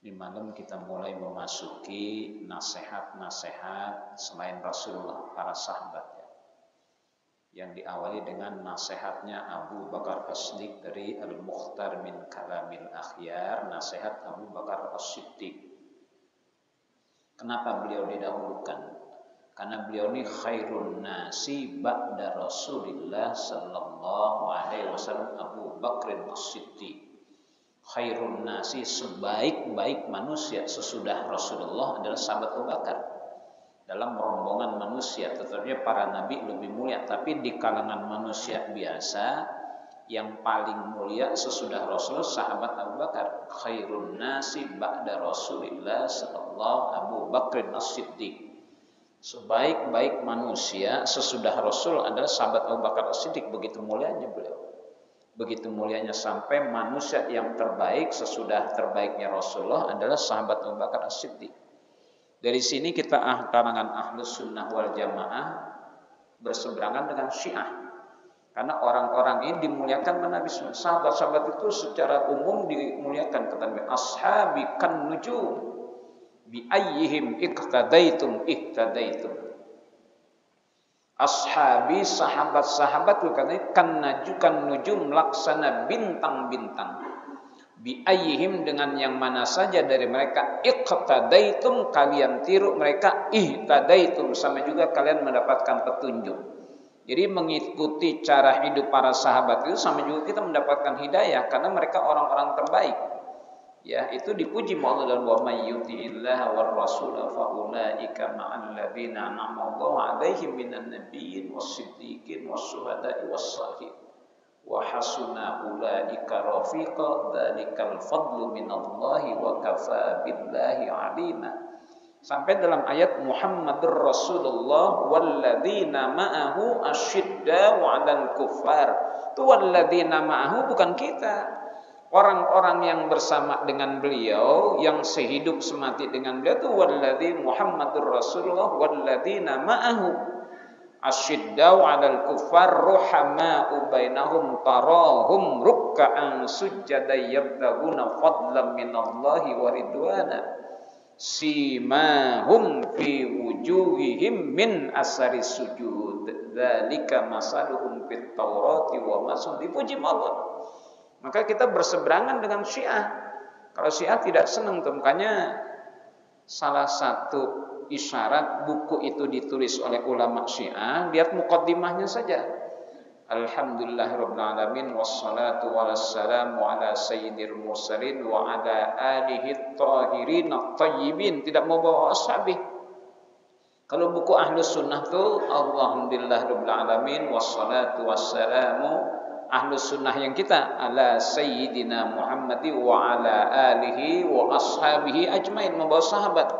Di malam kita mulai memasuki nasihat-nasihat selain Rasulullah, para sahabat ya. Yang diawali dengan nasihatnya Abu Bakar As-Siddiq dari Al-Mukhtar min Kalamil Akhyar, nasihat Abu Bakar As-Siddiq. Kenapa beliau didahulukan? Karena beliau ini khairun nasi ba'da Rasulillah sallallahu alaihi wasallam, Abu Bakar As-Siddiq. Khairun nasi, sebaik-baik manusia sesudah Rasulullah adalah sahabat Abu Bakar. Dalam rombongan manusia, tetapnya para nabi lebih mulia, tapi di kalangan manusia biasa yang paling mulia sesudah Rasulullah sahabat Abu Bakar. Khairun nasi ba'da Rasulillah sallallahu Abu Bakar As-Siddiq. Sebaik-baik manusia sesudah Rasul adalah sahabat Abu Bakar As-Siddiq. Begitu mulianya beliau. Begitu mulianya sampai manusia yang terbaik sesudah terbaiknya Rasulullah adalah sahabat Abu Bakar As-Siddiq. Dari sini kita kalangan Ahlus Sunnah wal Jamaah berseberangan dengan Syiah. Karena orang-orang ini dimuliakan oleh Nabi SAW. Sahabat-sahabat itu secara umum dimuliakan. Kata Nabi, ashabi kan nujum bi ayyihim iqtadaitum ihtadaitum. Ashabi, sahabat-sahabat katanya kan nujum, laksana bintang-bintang. Bi ayyihim, dengan yang mana saja dari mereka, iqtadaitum, kalian tiru mereka, ihtadaitum, sama juga kalian mendapatkan petunjuk. Jadi mengikuti cara hidup para sahabat itu sama juga kita mendapatkan hidayah, karena mereka orang-orang terbaik. Ya, itu dipuji Allah dalam wa may yuti'illah war rasul fa ulaika ma'al ladzina an'ama Allahu 'alaihim minan nabiyyin was-siddiqin was-syuhada'i was-shalihin wa hasuna ulaika rafiqa, dzalikal fadlu minallahi wa kafa billahi 'alima. Sampai dalam ayat Muhammadur Rasulullah walladzina ma'ahu asyidda'u 'alal kuffar. Itu walladzina ma'ahu bukan kita. Orang-orang yang bersama dengan beliau, yang sehidup semati dengan beliau itu walladzi Muhammadur Rasulullah walladzina ma'ahu asyiddau 'alal kuffar ruhama'u bainahum tarahum ruk'an sujada yabtaguna fadlan minallahi wa ridwana simahum fi wujuhihim min asari sujud dzalika masaluhum fit taurati wa masul. Dipuji Allah. Maka kita berseberangan dengan Syiah. Kalau Syiah tidak senang tuh, makanya salah satu isyarat buku itu ditulis oleh ulama Syiah, lihat muqaddimahnya saja. Alhamdulillahirabbil alamin wassalatu wassalamu ala sayyidil mursalin wa ala alihi thahirin at-thayyibin, tidak mau bawa ashabi. Kalau buku Ahlus Sunnah tuh alhamdulillahirabbil alamin wassalatu wassalamu Ahlus Sunnah yang kita ala sayyidina Muhammadi wa ala alihi wa ashabihi ajmain, membawa sahabat.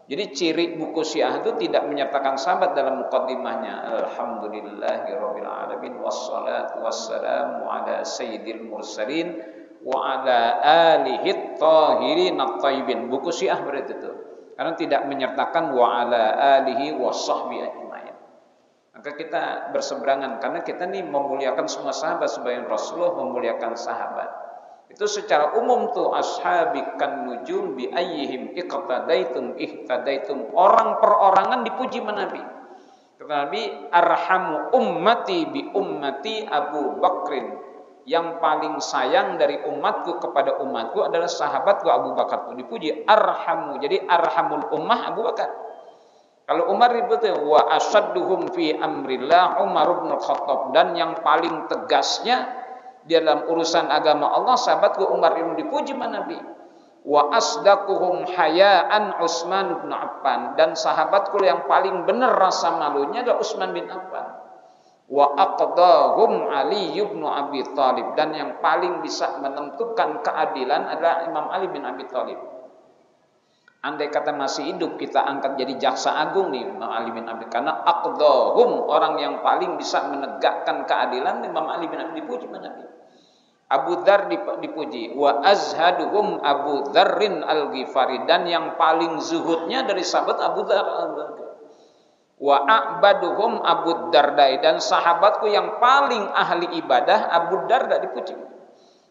Jadi ciri buku Syiah itu tidak menyertakan sahabat dalam muqaddimahnya. Alhamdulillahirabbil alamin wassalatu wassalamu ala sayyidil mursalin wa ala alihi thahirin at-thayyibin. Buku Syiah berarti itu. Karena tidak menyertakan wa ala alihi wa sahbihi ajmain. Maka kita berseberangan karena kita nih memuliakan semua sahabat sebagian Rasulullah memuliakan sahabat. Itu secara umum tuh ashabi kan nujum bi ayyihim iqtadaitum ihtadaitum. Orang perorangan dipuji Nabi. Kata Nabi, arhamu ummati bi ummati Abu Bakrin. Yang paling sayang dari umatku kepada umatku adalah sahabatku Abu Bakar. Itu dipuji arhamu. Jadi arhamul ummah Abu Bakar. Kalau Umar itu wa asadduhum fi amrillah Umar bin Khattab, dan yang paling tegasnya dalam urusan agama Allah sahabatku Umar bin dipuji Nabi. Wa asdaquhum hayaan Utsman bin Affan, dan sahabatku yang paling benar rasa malunya adalah Utsman bin Affan. Wa aqdahum Ali bin Abi Thalib, dan yang paling bisa menentukan keadilan adalah Imam Ali bin Abi Thalib. Andai kata masih hidup kita angkat jadi jaksa agung nih Imam Ali bin Abi, karena aqdahum, orang yang paling bisa menegakkan keadilan Imam Ali bin Abi dipuji Nabi. Abu Dzar dipuji, wa azhaduhum Abu Dzarrin al-Ghifari, dan yang paling zuhudnya dari sahabat Abu Dzar al-Ghifari. Wa a'baduhum Abu Darda, dan sahabatku yang paling ahli ibadah Abu Darda dipuji.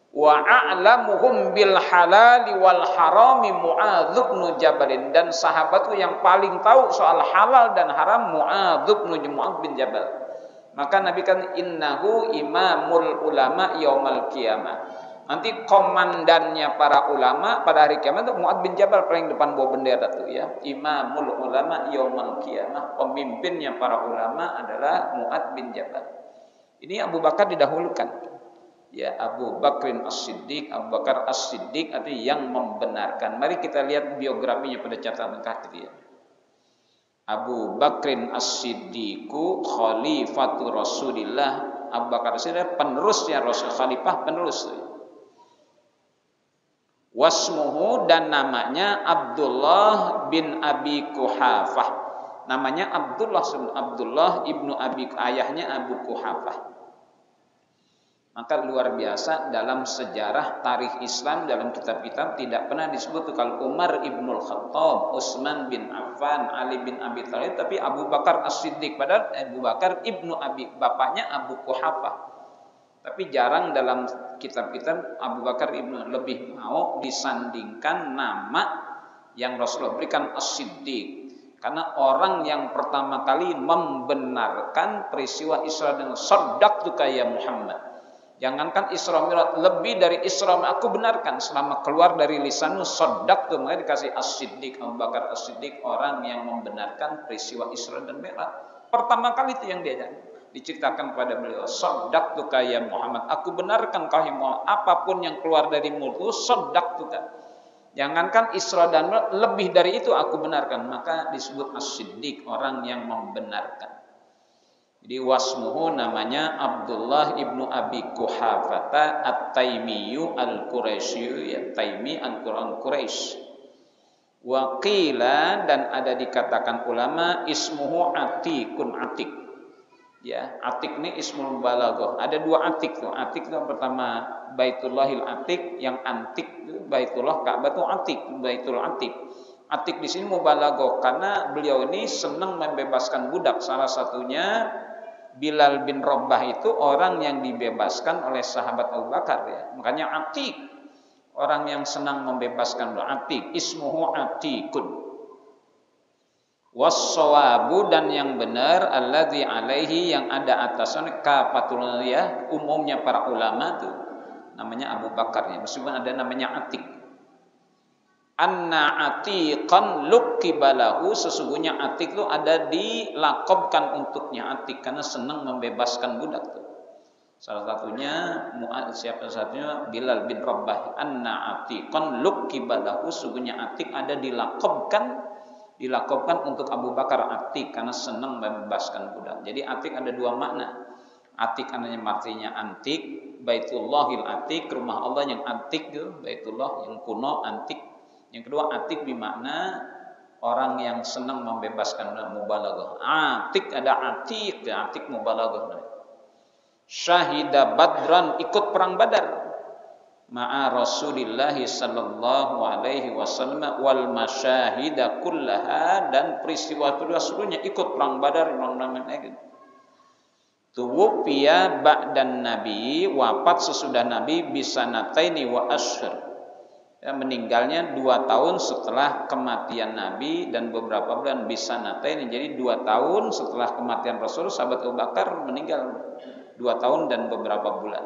Wa a'lamuhum bil halali wal harami Mu'adz bin Jabal, dan sahabatku yang paling tahu soal halal dan haram Mu'adz bin Jabal. Maka Nabi kan innahu imamul ulama yaumal qiyamah. Nanti komandannya para ulama pada hari kiamat itu Mu'adz bin Jabal, paling depan bawa bendera tuh ya. Imamul ulama yaumal qiyamah, pemimpinnya para ulama adalah Mu'adz bin Jabal. Ini Abu Bakar didahulukan. Ya, Abu Bakrin As-Siddiq, Abu Bakar As-Siddiq itu yang membenarkan. Mari kita lihat biografinya pada catatan kaki ya. Abu Bakrin As-Siddiqu khalifatu Rasulillah. Abu Bakar As-Siddiq penerusnya Rasul, khalifah penerus. Wasmuhu, dan namanya Abdullah bin Abi Quhafah. Namanya Abdullah ibnu Abi, ayahnya Abu Quhafah. Maka luar biasa dalam sejarah tarikh Islam, dalam kitab-kitab tidak pernah disebut kalau Umar ibnul Khattab, Utsman bin Affan, Ali bin Abi Thalib, tapi Abu Bakar As-Siddiq. Padahal Abu Bakar ibnu Abi, bapaknya Abu Quhafah. Tapi jarang dalam kitab-kitab Abu Bakar ibnu, lebih mau disandingkan nama yang Rasulullah berikan As-Siddiq. Karena orang yang pertama kali membenarkan peristiwa Isra dan Shaddaqtuka ya Muhammad. Jangankan Isra Mi'raj, lebih dari Isra aku benarkan selama keluar dari lisanmu Shaddaqtu, maka dikasih As-Siddiq. Abu Bakar As-Siddiq orang yang membenarkan peristiwa Isra dan Mi'raj. Pertama kali itu yang dia diceritakan kepada beliau, Shaddaqtuka ya Muhammad, aku benarkan kau Muhammad, apapun yang keluar dari mulutmu Shaddaqtuka. Jangankan Isra dan Mi'raj, lebih dari itu aku benarkan. Maka disebut As-Siddiq, orang yang membenarkan. Jadi wasmuhu, namanya Abdullah ibnu Abi Quhafata At-Taimiyu Al-Quraisyu, ya Taimi Al-Quran Quraisy. Waqila, dan ada dikatakan ulama, ismuhu Atikun, Atik. Ya, Atik ini ismul balaghah. Ada dua Atik tuh. Atik itu yang pertama Baitullahil Atik, yang antik Baitullah Ka'bah itu Atik, Baitul Atik. Atik di sini mubalaghah karena beliau ini senang membebaskan budak. Salah satunya Bilal bin Rabah itu orang yang dibebaskan oleh sahabat Abu Bakar ya. Makanya Atik, orang yang senang membebaskan budak. Atik, ismuhu Atikun. Was-shawabu, dan yang benar alladzi alaihi, yang ada atasnya kafatul ya, umumnya para ulama tuh namanya Abu Bakar ya, meskipun ada namanya Atik. Anna Atiqan luqibalahu, sesungguhnya Atik itu ada dilakobkan untuknya Atik karena senang membebaskan budak tuh. Salah satunya siapa satunya Bilal bin Rabah. Anna Atiqan luqibalahu, sesungguhnya Atik ada dilakobkan untuk Abu Bakar Atik karena senang membebaskan budak. Jadi Atik ada dua makna. Atik artinya antik, Baitullahil Atik, rumah Allah yang antik itu, Baitullah yang kuno, antik. Yang kedua Atik bermakna orang yang senang membebaskan budak, mubalaghah. Atik ada Atik, ya, Atik mubalaghah. Syahida Badran, ikut perang Badar. Ma'a Rasulillah sallallahu alaihi wasallam wal masyahida kullaha, dan peristiwa itu seluruhnya ikut perang Badar. Tuwfiya ba'dan nabi, wafat sesudah Nabi, bisanataini wa ashhur, ya, meninggalnya 2 tahun setelah kematian Nabi dan beberapa bulan. Bisanataini, jadi 2 tahun setelah kematian Rasul, sahabat Abu Bakar meninggal 2 tahun dan beberapa bulan.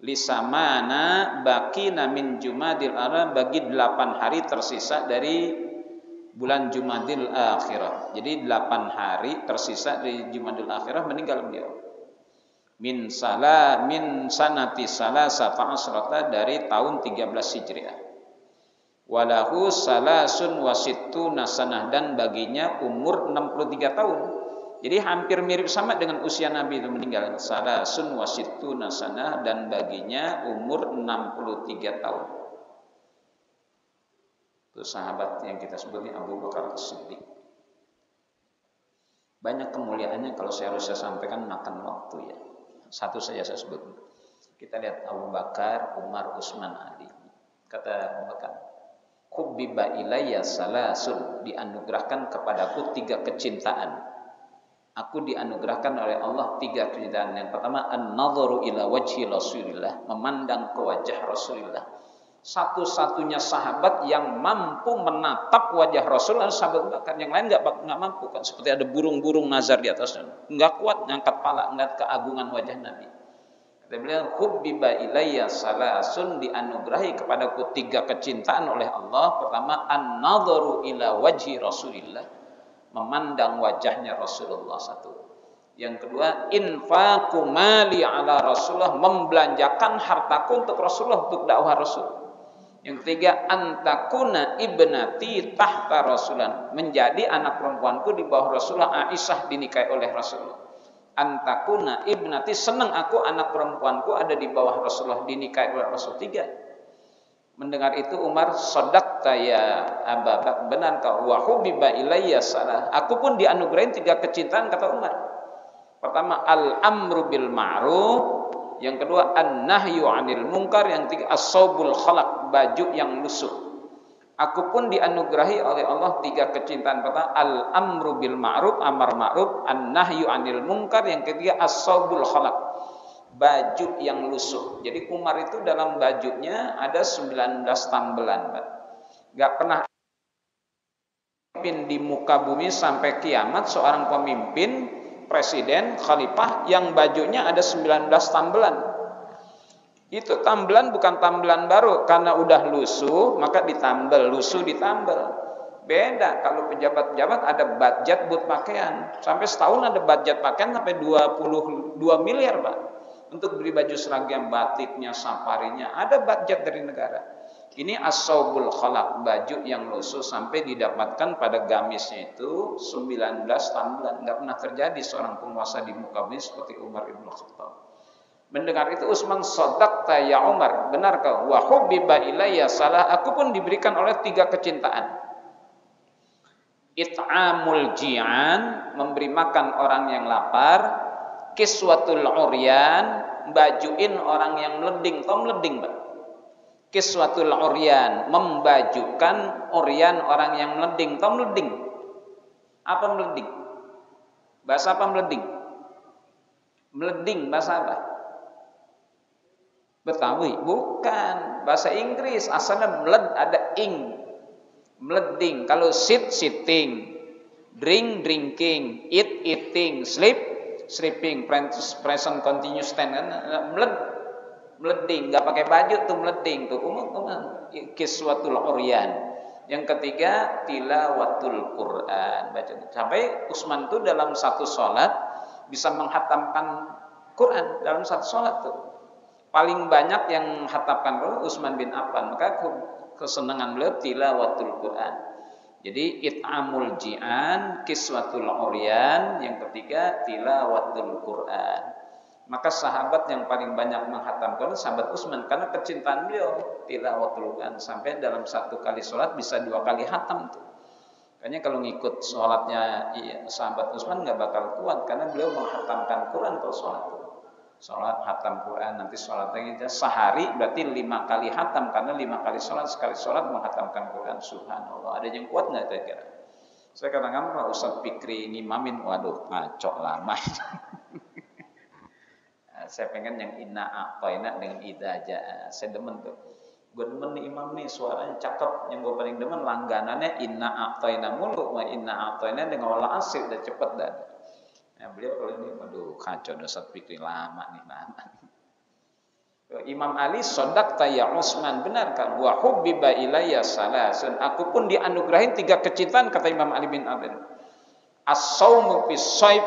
Lisamana baqina min Jumadil Akhirah, bagi 8 hari tersisa dari bulan Jumadil Akhirah. Jadi 8 hari tersisa dari Jumadil Akhirah meninggal beliau. Min sanati salasata asrata, dari tahun 13 Hijriah. Walahu salasun wasittuna sanah, dan baginya umur 63 tahun. Jadi hampir mirip sama dengan usia Nabi itu meninggal. Salasun wasittuna sanah, dan baginya umur 63 tahun. Itu sahabat yang kita sebut Abu Bakar As-Siddiq. Banyak kemuliaannya, kalau saya harus sampaikan makan waktu ya. Satu saja saya sebut. Kita lihat Abu Bakar, Umar, Utsman, Ali. Kata Abu Bakar, "Hubbiba ilayya salasun", dianugerahkan kepadaku 3 kecintaan. Aku dianugerahkan oleh Allah 3 kecintaan. Yang pertama, an-nadharu ila wajhi Rasulillah, memandang ke wajah Rasulullah. Satu-satunya sahabat yang mampu menatap wajah Rasulullah, sahabat Bakar. Yang lain nggak mampu kan. Seperti ada burung-burung nazar di atasnya, nggak kuat ngangkat pala ngeliat keagungan wajah Nabi. Kata beliau, hubbiba ilayya salasun, dianugerahi kepadaku 3 kecintaan oleh Allah. Pertama, an-nadharu ila wajhi Rasulillah, memandang wajahnya Rasulullah. 1. Yang kedua, infaqu mali ala Rasulullah, membelanjakan hartaku untuk Rasulullah, untuk dakwah Rasul. Yang ketiga, antakuna ibnati tahta Rasulullah, menjadi anak perempuanku di bawah Rasulullah. Aisyah dinikahi oleh Rasulullah. Antakuna ibnati, senang aku anak perempuanku ada di bawah Rasulullah, dinikahi oleh Rasul. 3. Mendengar itu Umar, shadaqta ya Abu Bakar, benar kau, wa hubbiba ilayya salah, aku pun dianugerahi 3 kecintaan, kata Umar. Pertama, al-amru bil ma'ruf, yang kedua, an-nahyu 'anil munkar, yang ketiga, as-saubul khalaq, baju yang lusuh. Aku pun dianugerahi oleh Allah 3 kecintaan. Pertama, al-amru bil ma'ruf, amar ma'ruf, an-nahyu 'anil munkar, yang ketiga, as-saubul khalaq, baju yang lusuh. Jadi Umar itu dalam bajunya ada 19 tambelan, Pak. Gak pernah pemimpin di muka bumi sampai kiamat, seorang pemimpin, presiden, khalifah yang bajunya ada 19 tambelan. Itu tambelan bukan tambelan baru, karena udah lusuh maka ditambel, lusuh ditambel. Beda kalau pejabat-pejabat ada budget buat pakaian. Sampai setahun ada budget pakaian sampai 22 miliar, Pak. Untuk beli baju seragam, batiknya, safarinya, ada budget dari negara. Ini as-saubul khalaq, baju yang lusuh sampai didapatkan pada gamisnya itu 19 tambelan. Enggak pernah terjadi seorang penguasa di muka bumi seperti Umar ibn Khattab. Mendengar itu Utsman, shadaqta ya Umar, benar kau, wa hubbiba ilayya salah, aku pun diberikan oleh 3 kecintaan. It'amul ji'an, memberi makan orang yang lapar. Kiswatul uryan, bajuin orang yang meleding. Tahu meleding, Pak? Kiswatul uryan, membajukan uryan orang yang meleding. Tahu meleding? Apa meleding? Bahasa apa meleding? Meleding bahasa apa? Betawi? Bukan, bahasa Inggris. Asalnya meled, ada ing. Meleding. Kalau sit, sitting, drink, drinking, eat, eating, sleep, sleeping, present continuous tense, kan? Meleding, nggak pakai baju tuh meleding tuh. Kiswatul uryan. Yang ketiga, tilawatul Quran, baca. Sampai Utsman tuh dalam satu sholat bisa menghatamkan Quran dalam satu sholat tuh. Paling banyak yang menghatamkan Utsman bin Affan, maka kesenangan beliau tilawatul Quran. Jadi it'amul ji'an, kiswatul uryan, yang ketiga tilawatul Quran. Maka sahabat yang paling banyak menghatamkan sahabat Utsman, karena kecintaan beliau tilawatul Quran, sampai dalam 1 kali sholat bisa 2 kali hatam tuh. Makanya kalau ngikut sholatnya sahabat Utsman nggak bakal kuat, karena beliau menghatamkan Quran kalau sholat tuh. Sholat hatam Quran, nanti sholat lagi sehari berarti 5 kali hatam, karena 5 kali sholat, sekali sholat menghatamkan Quran. Subhanallah, ada yang kuat nggak kira-kira? Saya kadang-kadang Pak Ustadz Fikri ngimamin, waduh ngaco lama. Saya pengen yang inna a'toina dengan idza. Saya demen tuh. Gue demen nih imam nih, suaranya cakep. Yang gue paling demen langganannya inna a'toina mulu, wa inna a'toina dengan wala asir, udah cepet dah. Nah, beliau kalau ini, waduh kacau, dasar pikir lama nih, lama. Imam Ali, shadaqta ya Utsman, benar kan? Wa hubbiba ilayya salasun, aku pun dianugerahi 3 kecintaan, kata Imam Ali bin Abi Thalib. As-saumu fis saif,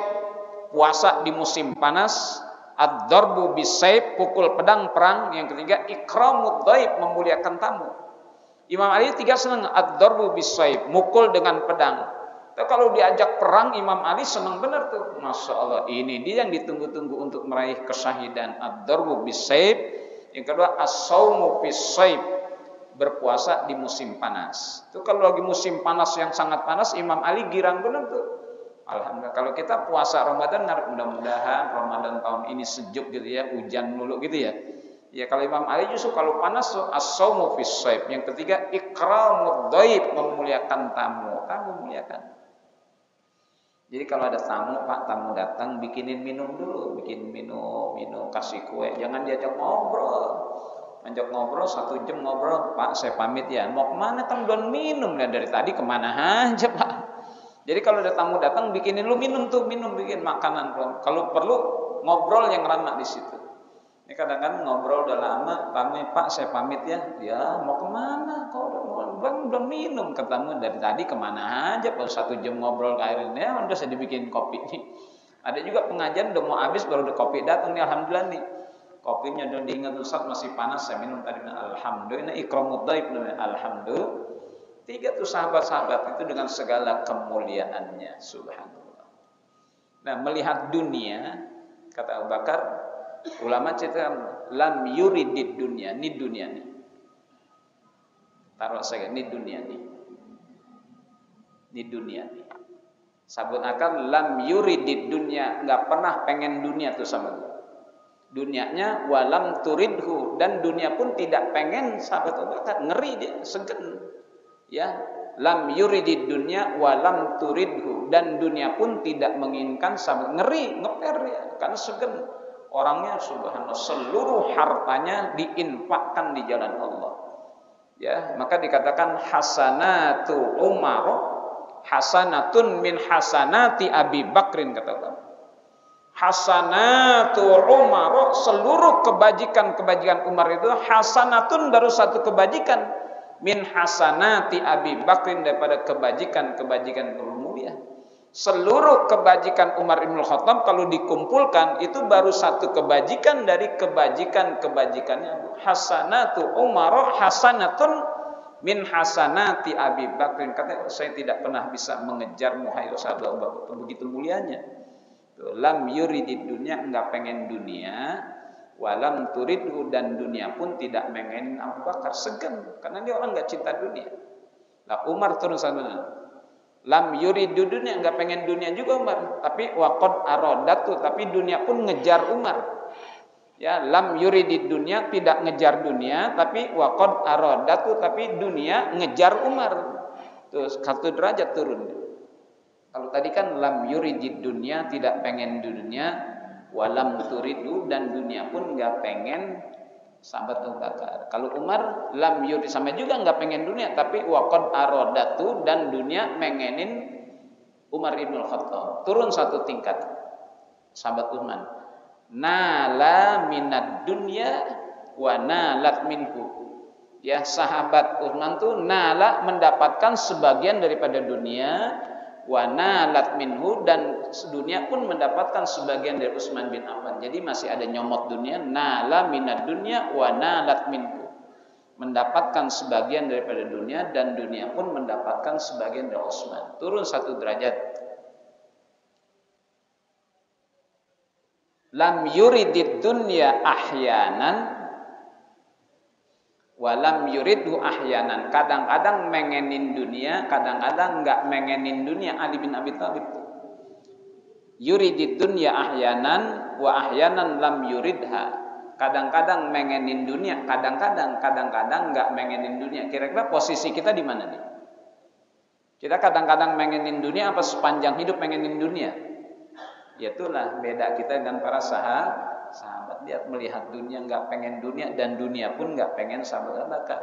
puasa di musim panas. Ad-darbu bis saif, pukul pedang perang. Yang ketiga, ikramud dhaif, memuliakan tamu. Imam Ali 3 senang, ad-darbu bis saif, mukul dengan pedang. Kalau diajak perang, Imam Ali senang benar tuh. Masya Allah, ini dia yang ditunggu-tunggu untuk meraih kesyahidan. Ad-darbu bis saif. Yang kedua, as-saumu fis saif, berpuasa di musim panas. Itu kalau lagi musim panas yang sangat panas, Imam Ali girang benar tuh. Alhamdulillah. Kalau kita puasa Ramadan, mudah-mudahan Ramadan tahun ini sejuk gitu ya, hujan mulu gitu ya. Ya kalau Imam Ali justru kalau panas as-saumu fis saif. Yang ketiga, ikramud dhaif, memuliakan tamu. Tamu muliakan. Jadi kalau ada tamu, Pak, tamu datang, bikinin minum dulu, bikin minum, kasih kue, jangan diajak ngobrol. Ajak ngobrol 1 jam ngobrol, Pak, saya pamit ya. Mau kemana? Kan belum minum ya dari tadi, kemana aja, Pak. Jadi kalau ada tamu datang, bikinin lu minum tuh, bikin makanan. Kalau perlu ngobrol yang ramah di situ. Ini kadang-kadang ngobrol udah lama, tamu, Pak, saya pamit ya. Ya, mau kemana? Kok belum minum? Ketemu dari tadi kemana aja? Baru 1 jam ngobrol akhirnya, udah saya dibikin kopi nih. Ada juga pengajian udah mau habis baru ada kopi datang nih, alhamdulillah nih. Kopinya udah diingat Ustaz masih panas, saya minum tadi, alhamdulillah. Ikramud dhaif, alhamdulillah. 3 tuh sahabat-sahabat itu dengan segala kemuliaannya, subhanallah. Nah, melihat dunia, kata Abu Bakar, ulama cerita lam yuridid dunia, ini dunia nih. Taruh saya, ini dunia nih. Ini dunia nih. Sabut akal lam yuridid dunia, enggak pernah pengen dunia tuh sama dia. Dunianya walam turidhu, dan dunia pun tidak pengen. Sahabat Abu Bakar ngeri, dia segen. Ya, lam yuridid dunia walam turidhu, dan dunia pun tidak menginginkan. Sahabat ngeri, ngeper ya, karena segen. Orangnya subhanallah seluruh hartanya diinfakkan di jalan Allah. Ya, maka dikatakan hasanatu Umar hasanatun min hasanati Abi Bakrin, kata Allah. Hasanatu Umar, seluruh kebajikan-kebajikan Umar itu hasanatun, baru satu kebajikan, min hasanati Abi Bakrin, daripada kebajikan-kebajikan mulia. Seluruh kebajikan Umar Ibn Khattab kalau dikumpulkan itu baru satu kebajikan dari kebajikan-kebajikannya. Hasanatu Umar hasanatun min hasanati Abi Bakrin. Kata saya tidak pernah bisa mengejar muhai sahabat begitu mulianya. Lam yuridid dunia, enggak pengen dunia, walam turidhu, dan dunia pun tidak pengen. Abu Bakar segen karena dia orang enggak cinta dunia. Lah Umar turun sana, lam yuridu dunia, enggak pengen dunia juga Umar, tapi waqad aradatu, tapi dunia pun ngejar Umar. Ya, lam yuridid dunia, tidak ngejar dunia, tapi waqad aradatu, tapi dunia ngejar Umar. Terus 1 derajat turun. Kalau tadi kan lam yuridid dunia, tidak pengen dunia, walam turidu, dan dunia pun enggak pengen. Sahabat Abu Bakar. Kalau Umar lam yurid, sama juga enggak pengen dunia, tapi waqad aradatu, dan dunia mengenin Umar Ibn Khattab. Turun 1 tingkat. Sahabat Utsman, nala minad dunya wa nalat minhu. Ya, sahabat Utsman tuh nala, mendapatkan sebagian daripada dunia, wa nalat minhu, dan dunia pun mendapatkan sebagian dari Utsman bin Affan. Jadi masih ada nyomot dunia. Nala minad dunya wa nalat minhu, mendapatkan sebagian daripada dunia, dan dunia pun mendapatkan sebagian dari Utsman. Turun 1 derajat. Lam yuridid dunya ahyanan walam yuridhu ahyanan. Kadang-kadang mengenin dunia, kadang-kadang enggak mengenin dunia. Ali bin Abi Thalib. Yuridid dunya ahyanan wa ahyanan lam yuridha. Kadang-kadang mengenin dunia, kadang-kadang enggak mengenin dunia. Kira-kira posisi kita di mana nih? Kita kadang-kadang mengenin dunia apa sepanjang hidup mengenin dunia? Itulah beda kita dengan para sahabat. Dia melihat dunia, enggak pengen dunia, dan dunia pun enggak pengen. Sahabat Abu Bakar.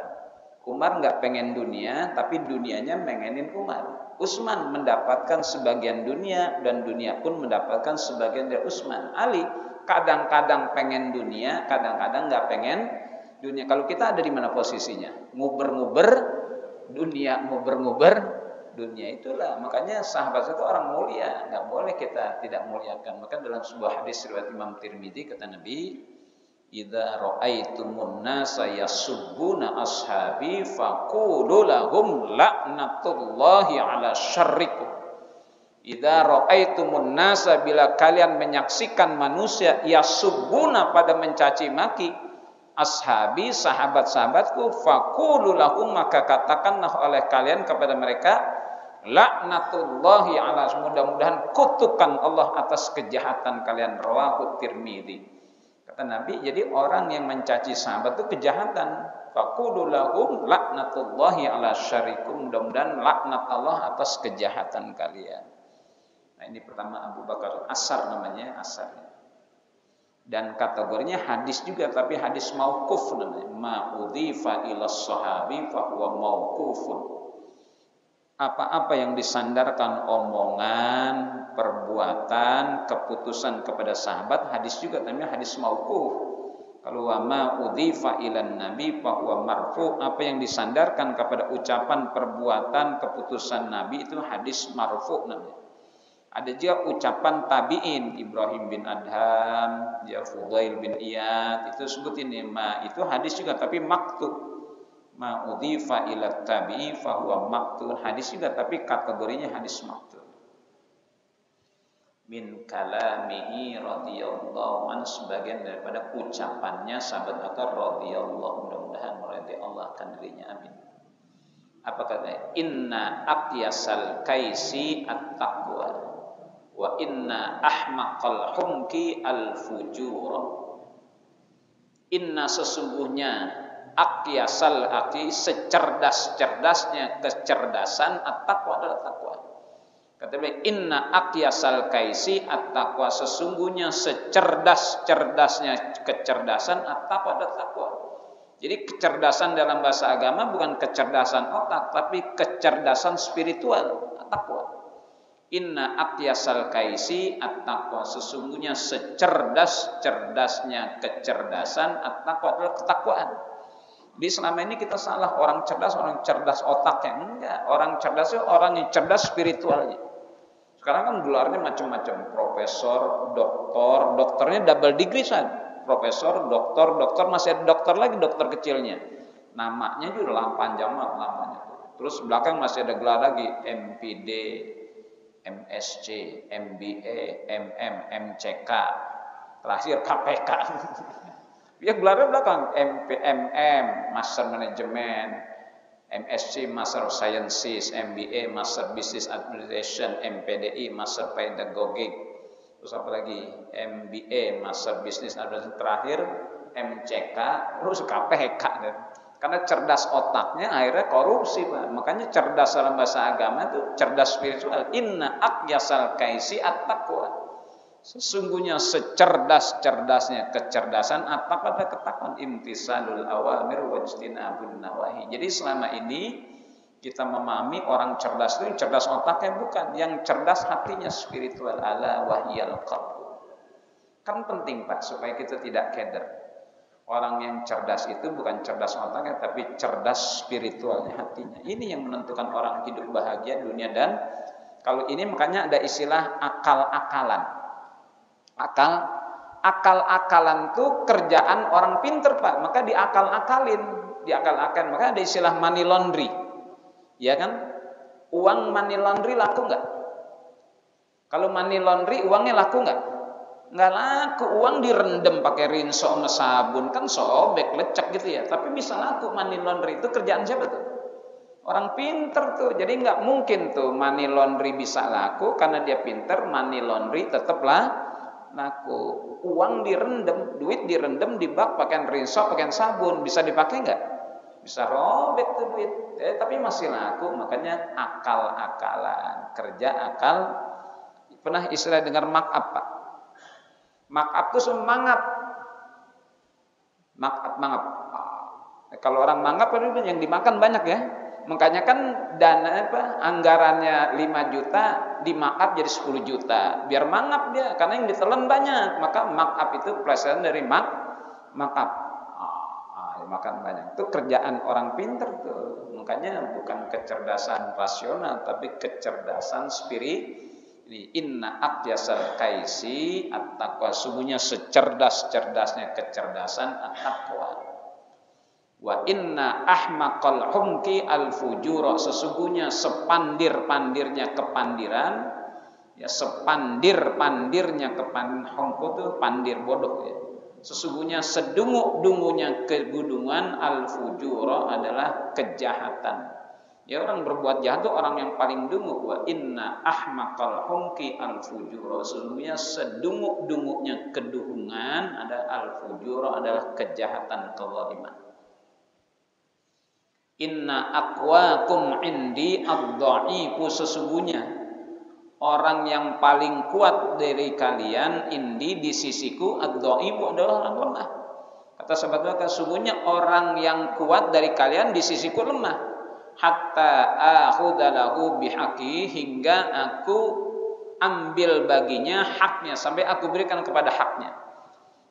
Umar enggak pengen dunia, tapi dunianya mengenin Umar. Utsman mendapatkan sebagian dunia, dan dunia pun mendapatkan sebagian dari Utsman. Ali kadang-kadang pengen dunia, kadang-kadang enggak pengen dunia. Kalau kita ada di mana posisinya? Nguber-nguber dunia, nguber-nguber dunia. Itulah makanya sahabat itu orang mulia, enggak boleh kita tidak muliakan. Maka dalam sebuah hadis riwayat Imam Tirmidzi, kata Nabi, idza ra'aitumun nasa yasubbuna ashabi faqulu lahum la'natullahi 'ala syarrikum. Idza ra'aitumun nasa, bila kalian menyaksikan manusia yasubbuna, pada mencaci maki ashabi, sahabat-sahabatku, faqulu lahum, maka katakanlah oleh kalian kepada mereka, laknatullahi ala, mudah-mudahan kutukan Allah atas kejahatan kalian. Rawahu Tirmidzi. Kata Nabi, jadi orang yang mencaci sahabat itu kejahatan. Faqulu lahum laknatullahi ala syarikum, mudah-mudahan laknat Allah atas kejahatan kalian. Nah, ini pertama Abu Bakar, asar namanya, asar. Dan kategorinya hadis juga, tapi hadis mauquf namanya. Ma udhifa ila sahabi fa huwa mauqufun. Apa-apa yang disandarkan omongan, perbuatan, keputusan kepada sahabat, hadis juga namanya hadis mauquf. Kalau wa ma udhifa ilan nabi fa huwa marfu, apa yang disandarkan kepada ucapan, perbuatan, keputusan nabi itu hadis marfu namanya. Ada juga ucapan tabi'in, Ibrahim bin Adham, ya Fudail bin Iyad, itu sebut ini ma, itu hadis juga tapi maktub. Ma udhifa ila tabi'i fa huwa maktub, hadis juga tapi kategorinya hadis maktub. Min kalamihi radhiyallahu an, sebagian daripada ucapannya sahabat Bakar radhiyallahu, mudah-mudahan meridai Allah akan dirinya, amin. Apa katanya? Inna aqyasal kaisi at-taqwa wa inna ahmaqal humki al-fujur. Inna, sesungguhnya, aqyasal aqi, secerdas-cerdasnya kecerdasan, at-taqwa adalah takwa. Kata beliau, inna aqyasal kaisi at-taqwa, sesungguhnya secerdas-cerdasnya kecerdasan, at-taqwa adalah takwa. Jadi kecerdasan dalam bahasa agama bukan kecerdasan otak, tapi kecerdasan spiritual, at-taqwa. Inna aqyasal kaisi at-taqwa, sesungguhnya secerdas-cerdasnya kecerdasan, at-taqwa adalah ketakwaan. Di selama ini kita salah, orang cerdas otaknya. Enggak, orang cerdas itu orang yang cerdas spiritualnya. Sekarang kan gelarnya macam-macam, profesor, doktor, dokternya double degree saja. Profesor, doktor, masih ada dokter lagi, dokter kecilnya. Namanya juga panjang banget namanya. Terus belakang masih ada gelar lagi, MPD, MSc, MBA, MM, MCK, terakhir KPK. Ya gelarnya belakang, MPMM, Master Management, MSc, Master of Sciences, MBA, Master Business Administration, MPDI, Master Pedagogik, terus apa lagi, MBA, Master Business Administration, terakhir MCK, terus KPK. Karena cerdas otaknya akhirnya korupsi, Pak. Makanya cerdas dalam bahasa agama itu cerdas spiritual. Inna aqyasal kaisi at-taqwa. Sesungguhnya secerdas-cerdasnya kecerdasan, at-taqwa adalah ketakwaan, imtisalul awamir wajtinabun nawahi. Jadi selama ini kita memahami orang cerdas itu cerdas otaknya bukan, yang cerdas hatinya, spiritual, ala wahyal qalb. Kan penting, Pak, supaya kita tidak keder. Orang yang cerdas itu bukan cerdas otaknya, tapi cerdas spiritualnya, hatinya. Ini yang menentukan orang hidup bahagia dunia dan kalau ini makanya ada istilah akal-akalan. Akal-akalan itu kerjaan orang pinter, Pak. Maka diakal-akalin. Maka ada istilah money laundry. Ya kan? Uang money laundry laku nggak? Kalau money laundry uangnya laku nggak? Nggak laku. Uang direndam pakai rinso sama sabun, kan sobek, lecek gitu ya. Tapi bisa laku. Money laundry itu kerjaan siapa tuh? Orang pinter tuh. Jadi nggak mungkin tuh money laundry bisa laku karena dia pinter. Money laundry tetaplah laku. Uang direndam, duit direndam di bak pakai rinso, pakai sabun, bisa dipakai nggak? Bisa robek tuh duit. Tapi masih laku. Makanya akal-akalan, kerja akal. Pernah istilah dengar markup, Pak? Markup itu semangat. Markup. Kalau orang mangap yang dimakan banyak ya. Makanya kan dana anggarannya 5 juta di-markup jadi 10 juta. Biar mangap dia karena yang ditelan banyak. Maka markup itu pelajaran dari markup. Makan banyak. Itu kerjaan orang pinter tuh. Makanya bukan kecerdasan rasional tapi kecerdasan spirit. Inna aqyasal kaisi at-taqwa, sungguhnya secerdas-cerdasnya kecerdasan at-taqwa. Wa inna ahmaqal humki al-fujura, sesungguhnya sepandir-pandirnya kepandiran, ya sepandir-pandirnya humku itu pandir bodoh ya. Sesungguhnya sedungu-dungunya kegudungan al-fujura adalah kejahatan. Ya orang berbuat jahat itu orang yang paling dungu. Wa inna ahmaqal humki al-fujura, sesungguhnya sedungu-dungunya keduhungan adalah al-fujura, adalah kejahatan, kezaliman. Inna aqwakum indi ad-dha'ifu, sesungguhnya orang yang paling kuat dari kalian indi di sisiku ad-dhaifu adalah orang lemah. Kata sahabat, sesungguhnya orang yang kuat dari kalian di sisiku lemah. Hatta akhudalahu bihaqi, hingga aku ambil baginya haknya, sampai aku berikan kepada haknya.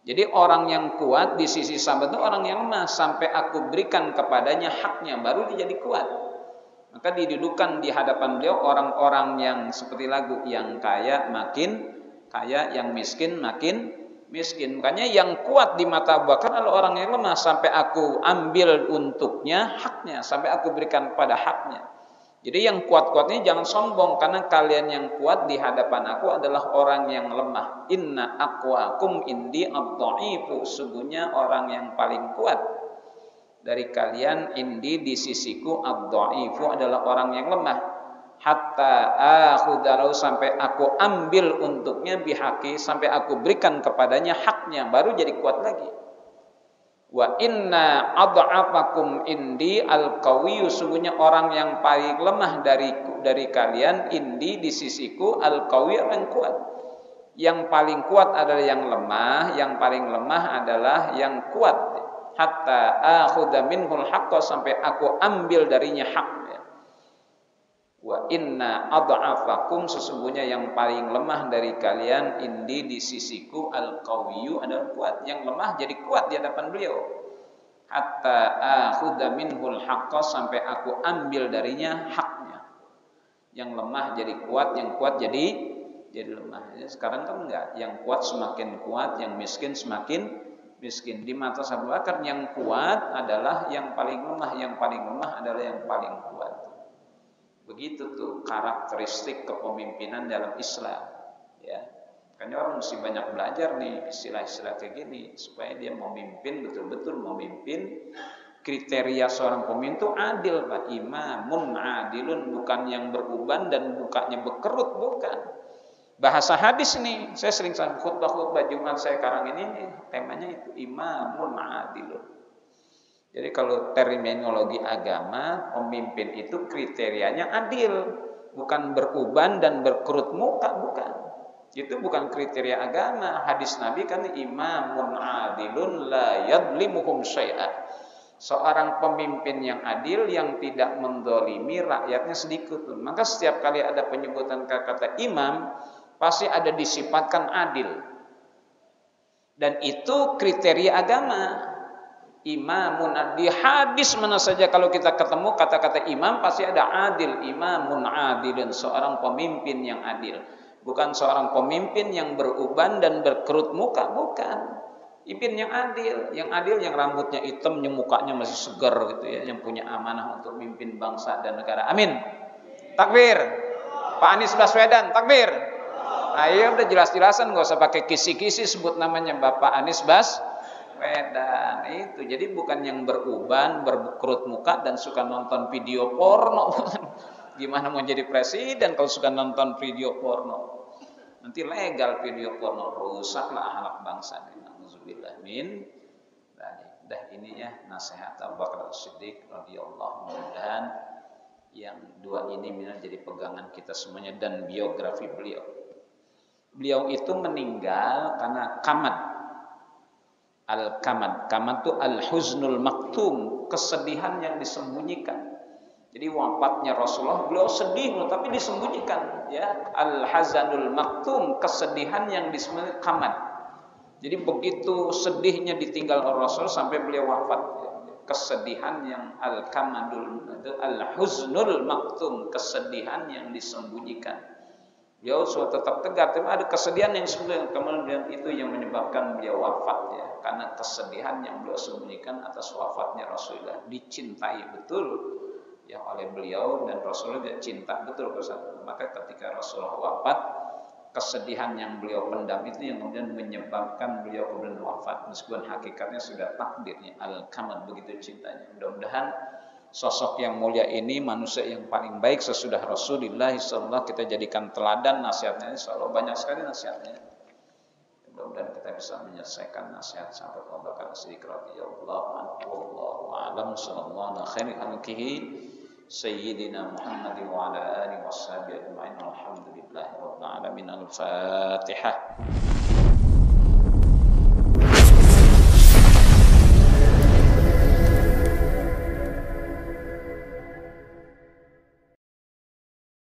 Jadi orang yang kuat di sisi sahabat itu orang yang lemah, sampai aku berikan kepadanya haknya, baru dia jadi kuat. Maka didudukan di hadapan beliau orang-orang yang seperti lagu, yang kaya makin kaya, yang miskin makin miskin. Makanya yang kuat di mata Abu Bakar adalah orang yang lemah, sampai aku ambil untuknya haknya, sampai aku berikan pada haknya. Jadi yang kuat-kuatnya jangan sombong, karena kalian yang kuat di hadapan aku adalah orang yang lemah. Inna aqwakum indi ad-dhaifu, sesungguhnya orang yang paling kuat dari kalian indi di sisiku ad-dhaifu adalah orang yang lemah. Hatta akhudalahu, sampai aku ambil untuknya bihaqi, sampai aku berikan kepadanya haknya, baru jadi kuat lagi. Wa inna ad'afakum indi al-qawiyyu, sungguhnya orang yang paling lemah dari kalian indi di sisiku al-qawiyyu, yang kuat. Yang paling kuat adalah yang lemah, yang paling lemah adalah yang kuat. Hatta akhudha minhul haqqa, sampai aku ambil darinya haknya. Wa inna ad'afakum, sesungguhnya yang paling lemah dari kalian indi di sisiku al-qawiyyu adalah kuat. Yang lemah jadi kuat di hadapan beliau. Hatta akhudha minhul haqqa, sampai aku ambil darinya haknya. Yang lemah jadi kuat, yang kuat jadi lemah. Sekarang kan enggak, yang kuat semakin kuat, yang miskin semakin miskin. Di mata Abu Bakar yang kuat adalah yang paling lemah, yang paling lemah adalah yang paling kuat. Begitu tuh karakteristik kepemimpinan dalam Islam, ya. Makanya orang mesti banyak belajar nih istilah-istilah kayak gini, supaya dia memimpin, betul-betul memimpin. Kriteria seorang pemimpin itu adil, Pak. Imamun adilun, bukan yang beruban dan mukanya berkerut, bukan. Bahasa hadis nih, saya sering khutbah Jumat saya sekarang ini temanya itu imamun adilun. Jadi kalau terminologi agama, pemimpin itu kriterianya adil, bukan beruban dan berkerut muka, bukan. Itu bukan kriteria agama. Hadis Nabi kan imamun adilun la yadlimuhum syai'a. Seorang pemimpin yang adil yang tidak mendolimi rakyatnya sedikit pun. Maka setiap kali ada penyebutan kata imam, pasti ada disifatkan adil. Dan itu kriteria agama. Imamun adil. Hadis mana saja kalau kita ketemu kata-kata imam, pasti ada adil. Imamun adilun, seorang pemimpin yang adil. Bukan seorang pemimpin yang beruban dan berkerut muka, bukan. Pemimpin yang adil, yang rambutnya hitam, yang mukanya masih segar gitu ya, yang punya amanah untuk memimpin bangsa dan negara. Amin. Takbir. Pak Anies Baswedan, takbir. Ayo udah jelas-jelasan, nggak usah pakai kisi-kisi sebut namanya Bapak Anies Baswedan. Itu jadi bukan yang beruban, berkerut muka dan suka nonton video porno. Gimana mau jadi presiden kalau suka nonton video porno? Nanti legal video porno, rusaklah akhlak bangsa. Nauzubillah min. Dah ini ya nasihat Abu Bakar As-Siddiq radhiyallahu, mudah-mudahan yang dua ini menjadi pegangan kita semuanya. Dan biografi beliau. Beliau itu meninggal karena kamad. Al-kamad. Kamad itu al-huznul maktum, kesedihan yang disembunyikan. Jadi wafatnya Rasulullah, beliau sedih tapi disembunyikan, ya. Al-hazanul maktum, kesedihan yang disembunyikan, kamad. Jadi begitu sedihnya ditinggal Rasul sampai beliau wafat, ya. Kesedihan yang al-kamadul, al-huznul maktum, kesedihan yang disembunyikan. Beliau sudah tetap tegar, tapi ada kesedihan yang disembunyikan, kemudian itu yang menyebabkan beliau wafat, ya. Karena kesedihan yang beliau sembunyikan atas wafatnya Rasulullah, dicintai betul ya oleh beliau, dan Rasulullah cinta betul bersama. Maka ketika Rasulullah wafat, kesedihan yang beliau pendam itu yang kemudian menyebabkan beliau kemudian wafat, meskipun hakikatnya sudah takdirnya al-kamad, begitu cintanya. Mudah-mudahan sosok yang mulia ini, manusia yang paling baik sesudah Rasulullah SAW, kita jadikan teladan nasihatnya. Insyaallah banyak sekali nasihatnya. Mudah-mudahan kita bisa menyelesaikan nasihat sahabat Abu Bakar As-Siddiq radhiyallahu anhu. Wallahu a'lam. Sallallahu alaihi sayyidina Muhammadin wa ala alihi washabihi ajma'in. Alhamdulillahirabbil alamin. Al-Fatihah.